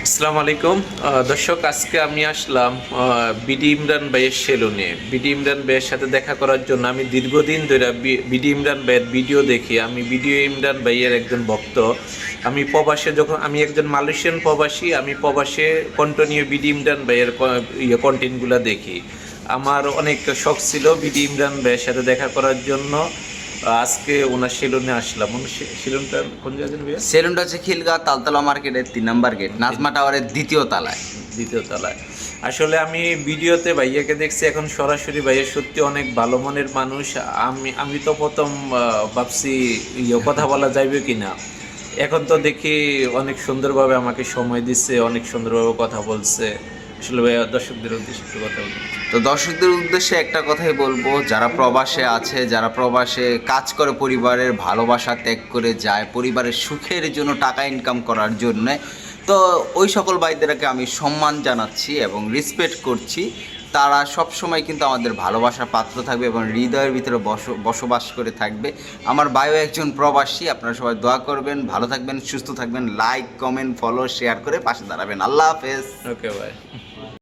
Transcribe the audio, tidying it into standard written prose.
আসসালামু আলাইকুম দর্শক, আজকে আমি আসলাম বিডি ইমরান ভাইয়ের সেলুনে। বিডি ইমরান ভাইয়ের সাথে দেখা করার জন্য আমি দীর্ঘদিন ধরে বিডি ইমরান ভাইয়ের ভিডিও দেখি। আমি বিডি ইমরান ভাইয়ের একজন ভক্ত। আমি প্রবাসে যখন আমি একজন মালয়েশিয়ান প্রবাসী, আমি প্রবাসে কন্টিনিউ বিডি ইমরান ভাইয়ের কন্টেন্টগুলো দেখি। আমার অনেক শখ ছিল বিডি ইমরান ভাইয়ের সাথে দেখা করার জন্য। আজকে ওনার সেলুনে আসলাম। ওনার সেলুনটা কোন জায়গায় ভাইয়া? সেলুনটা হচ্ছে খিলগাঁও তালতলা মার্কেটের ৩ নম্বর গেট, নাজমা টাওয়ারের দ্বিতীয় তলায়। দ্বিতীয় তলায়। আসলে আমি ভিডিওতে ভাইয়াকে দেখছি, এখন সরাসরি ভাইয়া সত্যি অনেক ভালো মনের মানুষ। আমি তো প্রথম ভাবছি কথা বলা যাইবে কিনা, এখন তো দেখি অনেক সুন্দরভাবে আমাকে সময় দিচ্ছে, অনেক সুন্দরভাবে কথা বলছে। আসলে ভাইয়া দর্শকদের উদ্দেশ্যে একটু কথা বলুন। তো দর্শকদের উদ্দেশ্যে একটা কথাই বলবো, যারা প্রবাসে আছে, যারা প্রবাসে কাজ করে, পরিবারের ভালোবাসা ত্যাগ করে যায় পরিবারের সুখের জন্য, টাকা ইনকাম করার জন্যে, তো ওই সকল ভাইদেরকে আমি সম্মান জানাচ্ছি এবং রেসপেক্ট করছি। তারা সব সময় কিন্তু আমাদের ভালোবাসার পাত্র থাকবে এবং হৃদয়ের ভিতরে বসবাস করে থাকবে। আমার ভাইও একজন প্রবাসী। আপনারা সবাই দোয়া করবেন, ভালো থাকবেন, সুস্থ থাকবেন, লাইক, কমেন্ট, ফলো, শেয়ার করে পাশে দাঁড়াবেন। আল্লাহ হাফেজ। ওকে ভাই।